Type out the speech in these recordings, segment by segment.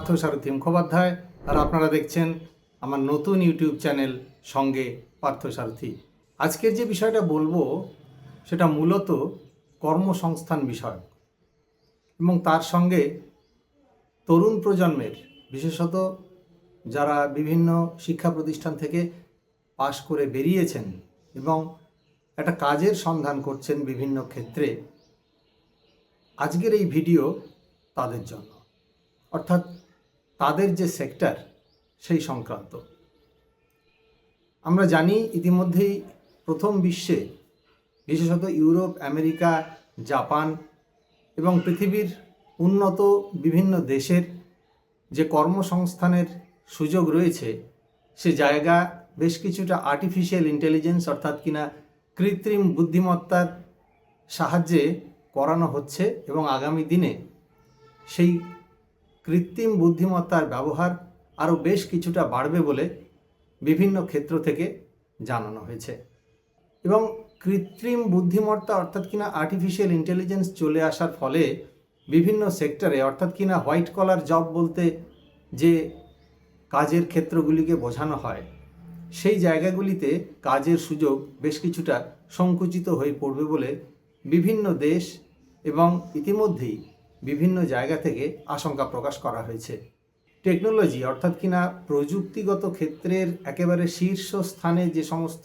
পার্থসারথী মুখোপাধ্যায়, আর আপনারা দেখছেন আমার নতুন ইউটিউব চ্যানেল সঙ্গে পার্থসারথী। আজকের যে বিষয়টা বলবো সেটা মূলত কর্মসংস্থান বিষয়ক এবং তার সঙ্গে তরুণ প্রজন্মের, বিশেষত যারা বিভিন্ন শিক্ষা প্রতিষ্ঠান থেকে পাশ করে বেরিয়েছেন এবং একটা কাজের সন্ধান করছেন বিভিন্ন ক্ষেত্রে। আজকের এই ভিডিও তাদের জন্য, অর্থাৎ তাদের যে সেক্টর সেই সংক্রান্ত। আমরা জানি ইতিমধ্যেই প্রথম বিশ্বে, বিশেষত ইউরোপ, আমেরিকা, জাপান এবং পৃথিবীর উন্নত বিভিন্ন দেশের যে কর্মসংস্থানের সুযোগ রয়েছে, সে জায়গা বেশ কিছুটা আর্টিফিশিয়াল ইন্টেলিজেন্স অর্থাৎ কিনা কৃত্রিম বুদ্ধিমত্তার সাহায্যে করানো হচ্ছে এবং আগামী দিনে সেই কৃত্রিম বুদ্ধিমত্তার ব্যবহার আরও বেশ কিছুটা বাড়বে বলে বিভিন্ন ক্ষেত্র থেকে জানানো হয়েছে। এবং কৃত্রিম বুদ্ধিমত্তা অর্থাৎ কিনা আর্টিফিশিয়াল ইন্টেলিজেন্স চলে আসার ফলে বিভিন্ন সেক্টরে, অর্থাৎ কিনা হোয়াইট কলার জব বলতে যে কাজের ক্ষেত্রগুলিকে বোঝানো হয়, সেই জায়গাগুলিতে কাজের সুযোগ বেশ কিছুটা সংকুচিত হয়ে পড়বে বলে বিভিন্ন দেশ এবং ইতিমধ্যেই বিভিন্ন জায়গা থেকে আশঙ্কা প্রকাশ করা হয়েছে। টেকনোলজি অর্থাৎ কিনা প্রযুক্তিগত ক্ষেত্রের একেবারে শীর্ষস্থানে যে সমস্ত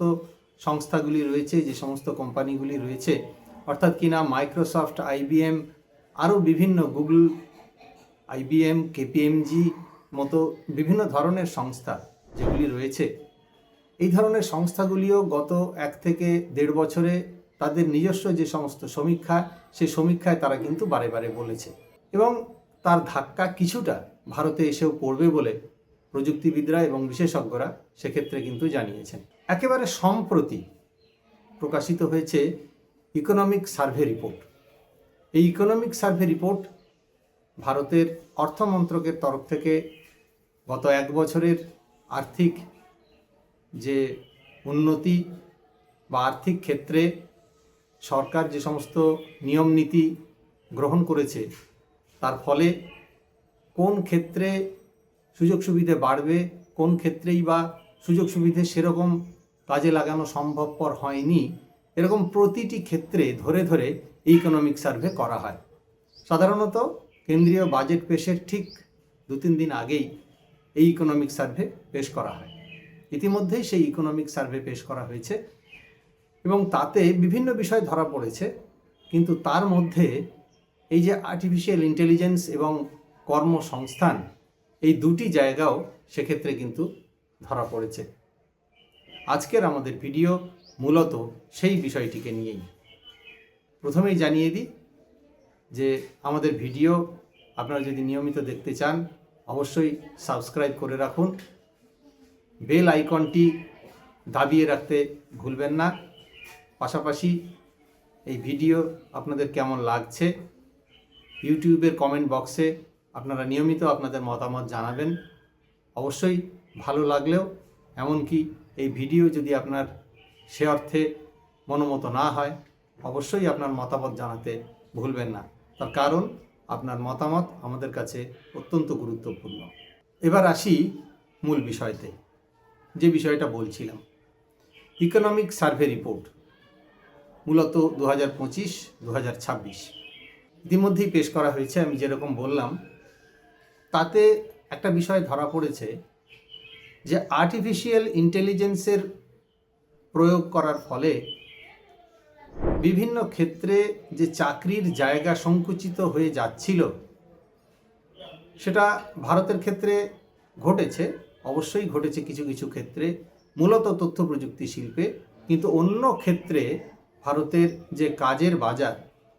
সংস্থাগুলি রয়েছে, যে সমস্ত কোম্পানিগুলি রয়েছে, অর্থাৎ কিনা মাইক্রোসফট, আইবিএম, আরও বিভিন্ন গুগল, আইবিএম, কেপিএমজি মতো বিভিন্ন ধরনের সংস্থা যেগুলি রয়েছে, এই ধরনের সংস্থাগুলিও গত 1 থেকে 1.5 বছরে তাদের নিজস্ব যে সমস্ত সমীক্ষা, সেই সমীক্ষায় তারা কিন্তু বারে বারে বলেছে এবং তার ধাক্কা কিছুটা ভারতে এসেও পড়বে বলে প্রযুক্তিবিদরা এবং বিশেষজ্ঞরা সেক্ষেত্রে কিন্তু জানিয়েছেন। একেবারে সম্প্রতি প্রকাশিত হয়েছে ইকোনমিক সার্ভে রিপোর্ট। এই ইকোনমিক সার্ভে রিপোর্ট ভারতের অর্থমন্ত্রকের তরফ থেকে গত 1 বছরের আর্থিক যে উন্নতি বা আর্থিক ক্ষেত্রে সরকার যে সমস্ত নিয়ম নীতি গ্রহণ করেছে, তার ফলে কোন ক্ষেত্রে সুযোগ সুবিধে বাড়বে, কোন ক্ষেত্রেই বা সুযোগ সুবিধে সেরকম কাজে লাগানো সম্ভবপর হয়নি, এরকম প্রতিটি ক্ষেত্রে ধরে ধরে এই ইকোনমিক সার্ভে করা হয়। সাধারণত কেন্দ্রীয় বাজেট পেশের ঠিক 2-3 দিন আগেই এই ইকোনমিক সার্ভে পেশ করা হয়। ইতিমধ্যেই সেই ইকোনমিক সার্ভে পেশ করা হয়েছে এবং তাতে বিভিন্ন বিষয় ধরা পড়েছে, কিন্তু তার মধ্যে এই যে আর্টিফিশিয়াল ইন্টেলিজেন্স এবং কর্মসংস্থান, এই দুটি জায়গাও সেক্ষেত্রে কিন্তু ধরা পড়েছে। আজকের আমাদের ভিডিও মূলত সেই বিষয়টিকে নিয়েই। প্রথমেই জানিয়ে দিই যে আমাদের ভিডিও আপনারা যদি নিয়মিত দেখতে চান অবশ্যই সাবস্ক্রাইব করে রাখুন, বেল আইকনটি দাবিয়ে রাখতে ভুলবেন না। পাশাপাশি এই ভিডিও আপনাদের কেমন লাগছে ইউটিউবের কমেন্ট বক্সে আপনারা নিয়মিত আপনাদের মতামত জানাবেন। অবশ্যই ভালো লাগলেও, এমনকি এই ভিডিও যদি আপনার সে অর্থে মনোমত না হয়, অবশ্যই আপনার মতামত জানাতে ভুলবেন না। তার কারণ আপনার মতামত আমাদের কাছে অত্যন্ত গুরুত্বপূর্ণ। এবার আসি মূল বিষয়তে, যে বিষয়টা বলছিলাম। ইকোনমিক সার্ভে রিপোর্ট মূলত 2025-2026 ইতিমধ্যেই পেশ করা হয়েছে। আমি যেরকম বললাম, তাতে একটা বিষয় ধরা পড়েছে যে আর্টিফিশিয়াল ইন্টেলিজেন্সের প্রয়োগ করার ফলে বিভিন্ন ক্ষেত্রে যে চাকরির জায়গা সংকুচিত হয়ে যাচ্ছিল, সেটা ভারতের ক্ষেত্রে ঘটেছে। অবশ্যই ঘটেছে কিছু কিছু ক্ষেত্রে, মূলত তথ্য প্রযুক্তি শিল্পে, কিন্তু অন্য ক্ষেত্রে ভারতের যে কাজের বাজার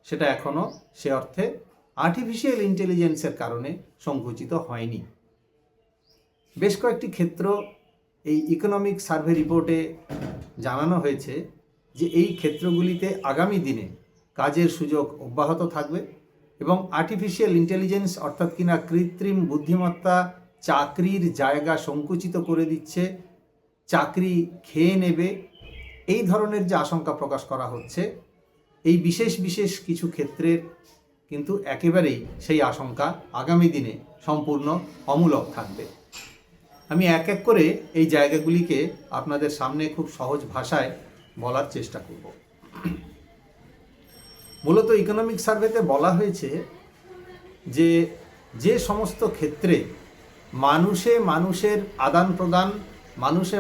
সেটা এখনও সে অর্থে আর্টিফিশিয়াল ইন্টেলিজেন্সের কারণে সংকুচিত হয়নি। বেশ কয়েকটি ক্ষেত্র এই ইকোনমিক সার্ভে রিপোর্টে জানানো হয়েছে যে এই ক্ষেত্রগুলিতে আগামী দিনে কাজের সুযোগ অব্যাহত থাকবে এবং আর্টিফিশিয়াল ইন্টেলিজেন্স অর্থাৎ কিনা কৃত্রিম বুদ্ধিমত্তা চাকরির জায়গা সংকুচিত করে দিচ্ছে, চাকরি খেয়ে নেবে, এই ধরনের যে আশঙ্কা প্রকাশ করা হচ্ছে, এই বিশেষ বিশেষ কিছু ক্ষেত্রের কিন্তু একেবারেই সেই আশঙ্কা আগামী দিনে সম্পূর্ণ অমূলক থাকবে। আমি এক এক করে এই জায়গাগুলিকে আপনাদের সামনে খুব সহজ ভাষায় বলার চেষ্টা করব। মূলত ইকোনমিক সার্ভেতে বলা হয়েছে যে যে সমস্ত ক্ষেত্রে মানুষের আদান প্রদান,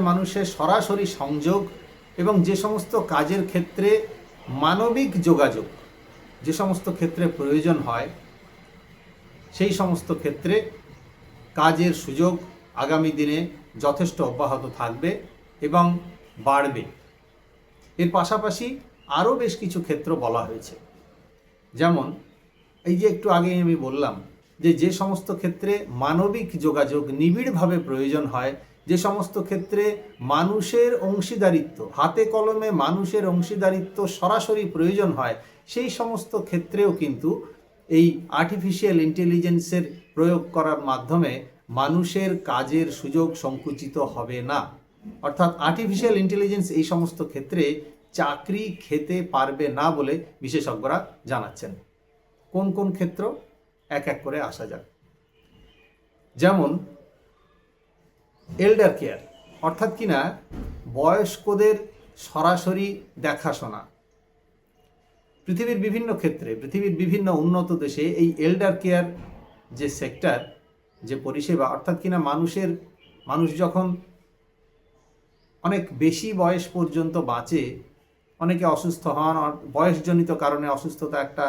মানুষের সরাসরি সংযোগ এবং যে সমস্ত কাজের ক্ষেত্রে মানবিক যোগাযোগ যে সমস্ত ক্ষেত্রে প্রয়োজন হয়, সেই সমস্ত ক্ষেত্রে কাজের সুযোগ আগামী দিনে যথেষ্ট অব্যাহত থাকবে এবং বাড়বে। এর পাশাপাশি আরও বেশ কিছু ক্ষেত্র বলা হয়েছে, যেমন এই যে একটু আগে আমি বললাম যে সমস্ত ক্ষেত্রে মানবিক যোগাযোগ নিবিড়ভাবে প্রয়োজন হয়, যে সমস্ত ক্ষেত্রে মানুষের অংশীদারিত্ব, হাতে কলমে মানুষের অংশীদারিত্ব সরাসরি প্রয়োজন হয়, সেই সমস্ত ক্ষেত্রেও কিন্তু এই আর্টিফিশিয়াল ইন্টেলিজেন্সের প্রয়োগ করার মাধ্যমে মানুষের কাজের সুযোগ সংকুচিত হবে না। অর্থাৎ আর্টিফিশিয়াল ইন্টেলিজেন্স এই সমস্ত ক্ষেত্রে চাকরি খেতে পারবে না বলে বিশেষজ্ঞরা জানাচ্ছেন। কোন কোন ক্ষেত্র এক এক করে আসা যাক। যেমন এল্ডার কেয়ার, অর্থাৎ কিনা বয়স্কদের সরাসরি দেখাশোনা। পৃথিবীর বিভিন্ন ক্ষেত্রে, পৃথিবীর বিভিন্ন উন্নত দেশে এই এল্ডার কেয়ার যে সেক্টর, যে পরিষেবা, অর্থাৎ কিনা মানুষ যখন অনেক বেশি বয়স পর্যন্ত বাঁচে, অনেকে অসুস্থ হন, বয়সজনিত কারণে অসুস্থতা একটা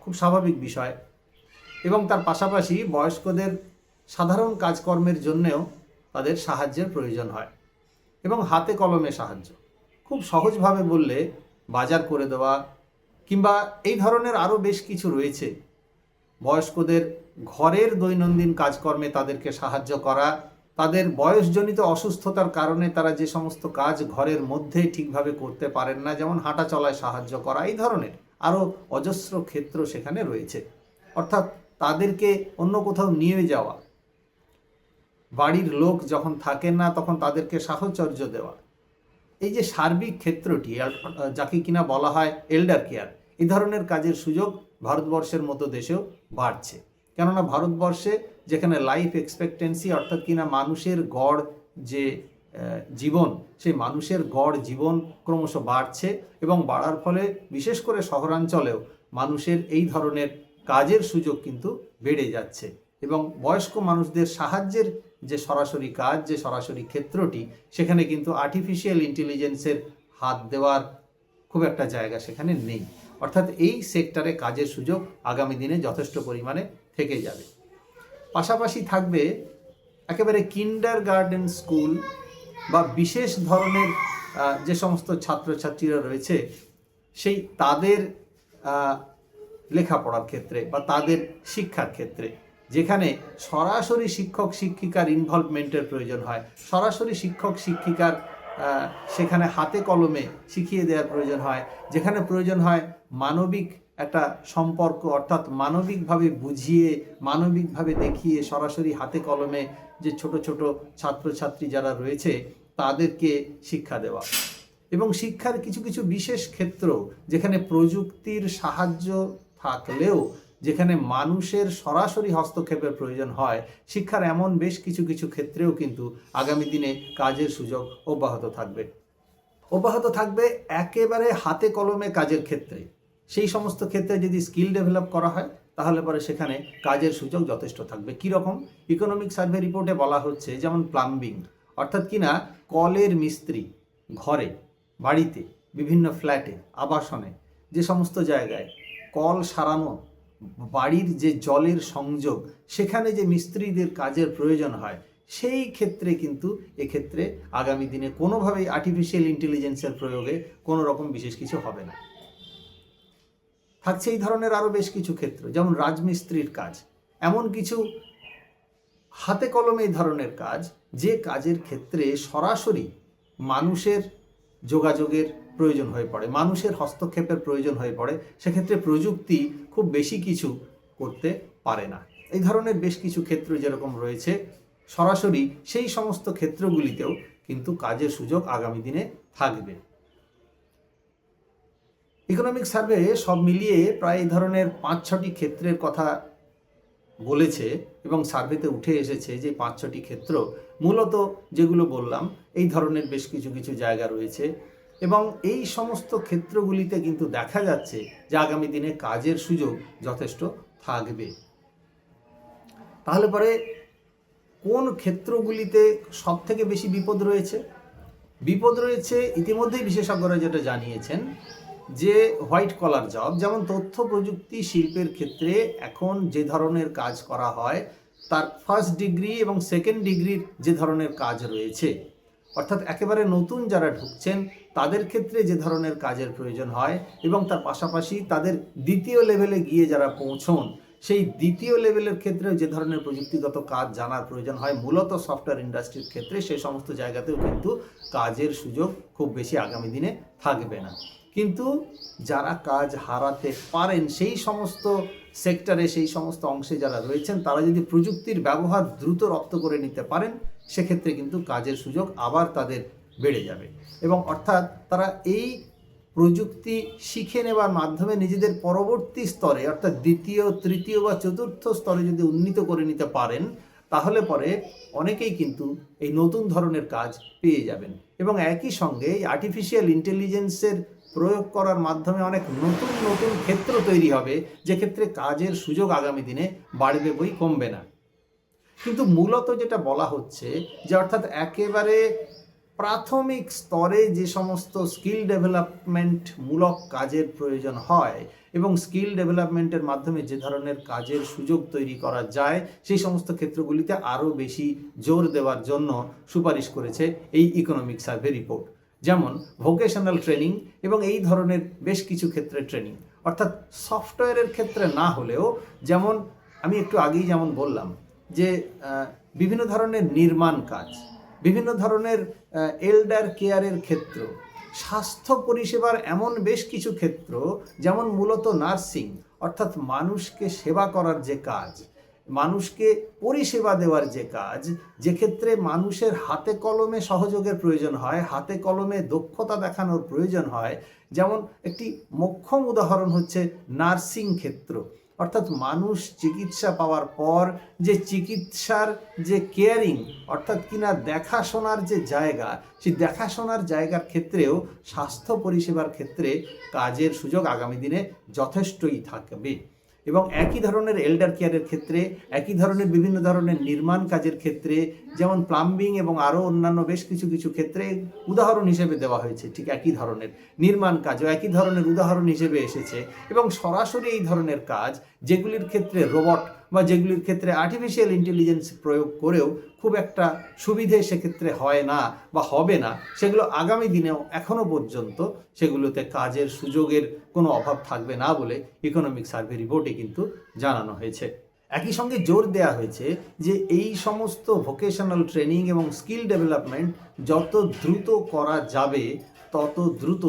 খুব স্বাভাবিক বিষয়, এবং তার পাশাপাশি বয়স্কদের সাধারণ কাজকর্মের জন্যেও তাদের সাহায্যের প্রয়োজন হয় এবং হাতে কলমে সাহায্য। খুব সহজভাবে বললে বাজার করে দেওয়া কিংবা এই ধরনের আরও বেশ কিছু রয়েছে। বয়স্কদের ঘরের দৈনন্দিন কাজকর্মে তাদেরকে সাহায্য করা, তাদের বয়সজনিত অসুস্থতার কারণে তারা যে সমস্ত কাজ ঘরের মধ্যে ঠিকভাবে করতে পারেন না, যেমন হাঁটা চলায় সাহায্য করা, এই ধরনের আরও অজস্র ক্ষেত্র সেখানে রয়েছে। অর্থাৎ তাদেরকে অন্য কোথাও নিয়ে যাওয়া, বাড়ির লোক যখন থাকেন না তখন তাদেরকে সাহচর্য দেওয়া, এই যে সার্বিক ক্ষেত্রটি যাকে কিনা বলা হয় এল্ডার কেয়ার, এই ধরনের কাজের সুযোগ ভারতবর্ষের মতো দেশেও বাড়ছে। কেননা ভারতবর্ষে যেখানে লাইফ এক্সপেক্টেন্সি, অর্থাৎ কিনা মানুষের গড় যে জীবন, সেই মানুষের গড় জীবন ক্রমশ বাড়ছে এবং বাড়ার ফলে বিশেষ করে শহরাঞ্চলেও মানুষের এই ধরনের কাজের সুযোগ কিন্তু বেড়ে যাচ্ছে এবং বয়স্ক মানুষদের সাহায্যের যে সরাসরি কাজ, যে সরাসরি ক্ষেত্রটি, সেখানে কিন্তু আর্টিফিশিয়াল ইন্টেলিজেন্সের হাত দেওয়ার খুব একটা জায়গা সেখানে নেই। অর্থাৎ এই সেক্টরে কাজের সুযোগ আগামী দিনে যথেষ্ট পরিমাণে থেকে যাবে। পাশাপাশি থাকবে একেবারে কিন্ডার গার্ডেন স্কুল বা বিশেষ ধরনের যে সমস্ত ছাত্রছাত্রীরা রয়েছে, সেই তাদের লেখাপড়ার ক্ষেত্রে বা তাদের শিক্ষার ক্ষেত্রে, যেখানে সরাসরি শিক্ষক শিক্ষিকার ইনভলভমেন্টের প্রয়োজন হয়, সরাসরি শিক্ষক শিক্ষিকার সেখানে হাতে কলমে শিখিয়ে দেওয়ার প্রয়োজন হয়, যেখানে প্রয়োজন হয় মানবিক একটা সম্পর্ক, অর্থাৎ মানবিকভাবে বুঝিয়ে, মানবিকভাবে দেখিয়ে সরাসরি হাতে কলমে যে ছোট ছোট ছাত্রছাত্রী যারা রয়েছে তাদেরকে শিক্ষা দেওয়া। এবং শিক্ষার কিছু কিছু বিশেষ ক্ষেত্র যেখানে প্রযুক্তির সাহায্য থাকলেও যেখানে মানুষের সরাসরি হস্তক্ষেপের প্রয়োজন হয়, শিক্ষার এমন বেশ কিছু কিছু ক্ষেত্রেও কিন্তু আগামী দিনে কাজের সুযোগ অব্যাহত থাকবে একেবারে হাতে কলমে কাজের ক্ষেত্রে। সেই সমস্ত ক্ষেত্রে যদি স্কিল ডেভেলপ করা হয় তাহলে পরে সেখানে কাজের সুযোগ যথেষ্ট থাকবে। কীরকম? ইকোনমিক সার্ভে রিপোর্টে বলা হচ্ছে, যেমন প্লাম্বিং, অর্থাৎ কিনা কলের মিস্ত্রি, ঘরে, বাড়িতে, বিভিন্ন ফ্ল্যাটে, আবাসনে, যে সমস্ত জায়গায় কল সারানো, বাড়ির যে জলের সংযোগ, সেখানে যে মিস্ত্রিদের কাজের প্রয়োজন হয়, সেই ক্ষেত্রে কিন্তু এক্ষেত্রে আগামী দিনে কোনোভাবেই আর্টিফিশিয়াল ইন্টেলিজেন্সের প্রয়োগে কোনো রকম বিশেষ কিছু হবে না। থাকছে এই ধরনের আরও বেশ কিছু ক্ষেত্র, যেমন রাজমিস্ত্রির কাজ, এমন কিছু হাতে কলমে এই ধরনের কাজ, যে কাজের ক্ষেত্রে সরাসরি মানুষের যোগাযোগের প্রয়োজন হয়ে পড়ে, মানুষের হস্তক্ষেপের প্রয়োজন হয়ে পড়ে, সেক্ষেত্রে প্রযুক্তি খুব বেশি কিছু করতে পারে না। এই ধরনের বেশ কিছু ক্ষেত্র যেরকম রয়েছে, সরাসরি সেই সমস্ত ক্ষেত্রগুলিতেও কিন্তু কাজের সুযোগ আগামী দিনে থাকবে। ইকোনমিক সার্ভে সব মিলিয়ে প্রায় এই ধরনের 5-6টি ক্ষেত্রের কথা বলেছে এবং সার্ভেতে উঠে এসেছে যে 5-6টি ক্ষেত্র মূলত যেগুলো বললাম এই ধরনের বেশ কিছু কিছু জায়গা রয়েছে এবং এই সমস্ত ক্ষেত্রগুলিতে কিন্তু দেখা যাচ্ছে যে আগামী দিনে কাজের সুযোগ যথেষ্ট থাকবে। তাহলে পরে কোন ক্ষেত্রগুলিতে সব থেকে বেশি বিপদ রয়েছে? বিপদ রয়েছে ইতিমধ্যেই বিশেষজ্ঞরা যেটা জানিয়েছেন যে হোয়াইট কলার জব, যেমন তথ্য প্রযুক্তি শিল্পের ক্ষেত্রে এখন যে ধরনের কাজ করা হয় তার ফার্স্ট ডিগ্রি এবং সেকেন্ড ডিগ্রির যে ধরনের কাজ রয়েছে, অর্থাৎ একেবারে নতুন যারা ঢুকছেন তাদের ক্ষেত্রে যে ধরনের কাজের প্রয়োজন হয় এবং তার পাশাপাশি তাদের দ্বিতীয় লেভেলে গিয়ে যারা পৌঁছন সেই দ্বিতীয় লেভেলের ক্ষেত্রেও যে ধরনের প্রযুক্তিগত কাজ জানার প্রয়োজন হয় মূলত সফটওয়্যার ইন্ডাস্ট্রির ক্ষেত্রে, সেই সমস্ত জায়গাতেও কিন্তু কাজের সুযোগ খুব বেশি আগামী দিনে থাকবে না। কিন্তু যারা কাজ হারাতে পারেন সেই সমস্ত সেক্টরে, সেই সমস্ত অংশে যারা রয়েছেন তারা যদি প্রযুক্তির ব্যবহার দ্রুত রপ্ত করে নিতে পারেন সেক্ষেত্রে কিন্তু কাজের সুযোগ আবার তাদের বেড়ে যাবে এবং অর্থাৎ তারা এই প্রযুক্তি শিখে নেওয়ার মাধ্যমে নিজেদের পরবর্তী স্তরে অর্থাৎ দ্বিতীয়, তৃতীয় বা চতুর্থ স্তরে যদি উন্নীত করে নিতে পারেন তাহলে পরে অনেকেই কিন্তু এই নতুন ধরনের কাজ পেয়ে যাবেন এবং একই সঙ্গে আর্টিফিশিয়াল ইন্টেলিজেন্সের প্রয়োগ করার মাধ্যমে অনেক নতুন নতুন ক্ষেত্র তৈরি হবে যে ক্ষেত্রে কাজের সুযোগ আগামী দিনে বাড়বে বই কমবে না। কিন্তু মূলত যেটা বলা হচ্ছে যে অর্থাৎ একেবারে প্রাথমিক স্তরে যে সমস্ত স্কিল ডেভেলপমেন্ট মূলক কাজের প্রয়োজন হয় এবং স্কিল ডেভেলপমেন্টের মাধ্যমে যে ধরনের কাজের সুযোগ তৈরি করা যায় সেই সমস্ত ক্ষেত্রগুলিতে আরও বেশি জোর দেওয়ার জন্য সুপারিশ করেছে এই ইকোনমিক সার্ভে রিপোর্ট, যেমন ভোকেশনাল ট্রেনিং এবং এই ধরনের বেশ কিছু ক্ষেত্রে ট্রেনিং, অর্থাৎ সফটওয়্যারের ক্ষেত্রে না হলেও যেমন আমি একটু আগেই যেমন বললাম যে বিভিন্ন ধরনের নির্মাণ কাজ, বিভিন্ন ধরনের এল্ডার কেয়ারের ক্ষেত্র, স্বাস্থ্য পরিষেবার এমন বেশ কিছু ক্ষেত্র যেমন মূলত নার্সিং অর্থাৎ মানুষকে সেবা করার যে কাজ, মানুষকে পরিষেবা দেওয়ার যে কাজ, যে ক্ষেত্রে মানুষের হাতে কলমে সহযোগের প্রয়োজন হয়, হাতে কলমে দক্ষতা দেখানোর প্রয়োজন হয়, যেমন একটি মোক্ষম উদাহরণ হচ্ছে নার্সিং ক্ষেত্র, অর্থাৎ মানুষ চিকিৎসা পাওয়ার পর যে চিকিৎসার যে কেয়ারিং অর্থাৎ কিনা দেখাশোনার যে জায়গা, সেই দেখাশোনার জায়গার ক্ষেত্রেও স্বাস্থ্য পরিষেবার ক্ষেত্রে কাজের সুযোগ আগামী দিনে যথেষ্টই থাকবে এবং একই ধরনের এল্ডার কেয়ারের ক্ষেত্রে, একই ধরনের বিভিন্ন ধরনের নির্মাণ কাজের ক্ষেত্রে যেমন প্লাম্বিং এবং আরও অন্যান্য বেশ কিছু কিছু ক্ষেত্রে উদাহরণ হিসেবে দেওয়া হয়েছে, ঠিক একই ধরনের নির্মাণ কাজও একই ধরনের উদাহরণ হিসেবে এসেছে এবং সরাসরি এই ধরনের কাজ যেগুলির ক্ষেত্রে রোবট বা যেগুলির ক্ষেত্রে আর্টিফিশিয়াল ইন্টেলিজেন্স প্রয়োগ করেও খুব একটা সুবিধে সেক্ষেত্রে হয় না বা হবে না, সেগুলো আগামী দিনেও এখনও পর্যন্ত সেগুলোতে কাজের সুযোগের কোনো অভাব থাকবে না বলে ইকোনমিক সার্ভে রিপোর্টে কিন্তু জানানো হয়েছে। একই সঙ্গে জোর দেওয়া হয়েছে যে এই সমস্ত ভোকেশনাল ট্রেনিং এবং স্কিল ডেভেলপমেন্ট যত দ্রুত করা যাবে তত দ্রুত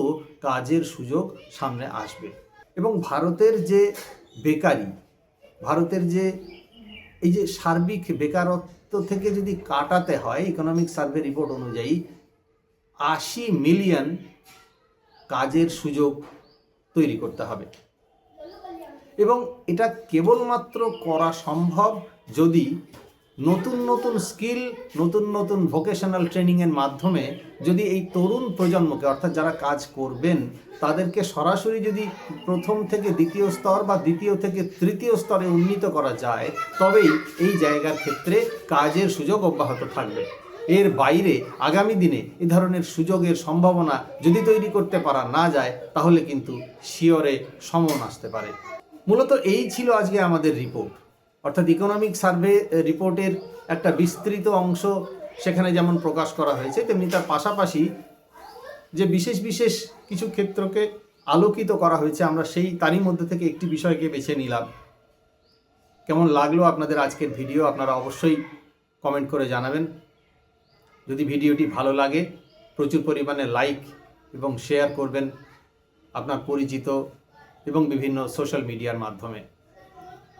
কাজের সুযোগ সামনে আসবে এবং ভারতের যে বেকারি, ভারতের যে এই যে সার্বিক বেকারত্ব থেকে যদি কাটাতে হয় ইকোনমিক সার্ভে রিপোর্ট অনুযায়ী 80 মিলিয়ন কাজের সুযোগ তৈরি করতে হবে এবং এটা কেবলমাত্র করা সম্ভব যদি নতুন নতুন স্কিল, নতুন নতুন ভোকেশনাল ট্রেনিংয়ের মাধ্যমে যদি এই তরুণ প্রজন্মকে অর্থাৎ যারা কাজ করবেন তাদেরকে সরাসরি যদি প্রথম থেকে দ্বিতীয় স্তর বা দ্বিতীয় থেকে তৃতীয় স্তরে উন্নীত করা যায় তবেই এই জায়গার ক্ষেত্রে কাজের সুযোগ অব্যাহত থাকবে। এর বাইরে আগামী দিনে এ ধরনের সুযোগের সম্ভাবনা যদি তৈরি করতে পারা না যায় তাহলে কিন্তু শিয়রে সমন আসতে পারে। মূলত এই ছিল আজকে আমাদের রিপোর্ট, অর্থাৎ ইকোনমিক সার্ভে রিপোর্টের একটা বিস্তৃত অংশ সেখানে যেমন প্রকাশ করা হয়েছে তেমনি তার পাশাপাশি যে বিশেষ বিশেষ কিছু ক্ষেত্রকে আলোকিত করা হয়েছে আমরা তারই মধ্যে থেকে একটি বিষয়কে বেছে নিলাম। কেমন লাগলো আপনাদের আজকের ভিডিও আপনারা অবশ্যই কমেন্ট করে জানাবেন। যদি ভিডিওটি ভালো লাগে প্রচুর পরিমাণে লাইক এবং শেয়ার করবেন আপনার পরিচিত এবং বিভিন্ন সোশ্যাল মিডিয়ার মাধ্যমে।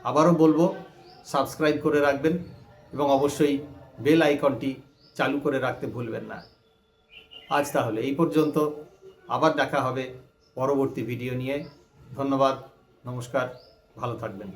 আবারও বলবো সাবস্ক্রাইব করে রাখবেন এবং অবশ্যই বেল আইকনটি চালু করে রাখতে ভুলবেন না। আজ তাহলে এই পর্যন্ত, আবার দেখা হবে পরবর্তী ভিডিও নিয়ে। ধন্যবাদ, নমস্কার, ভালো থাকবেন।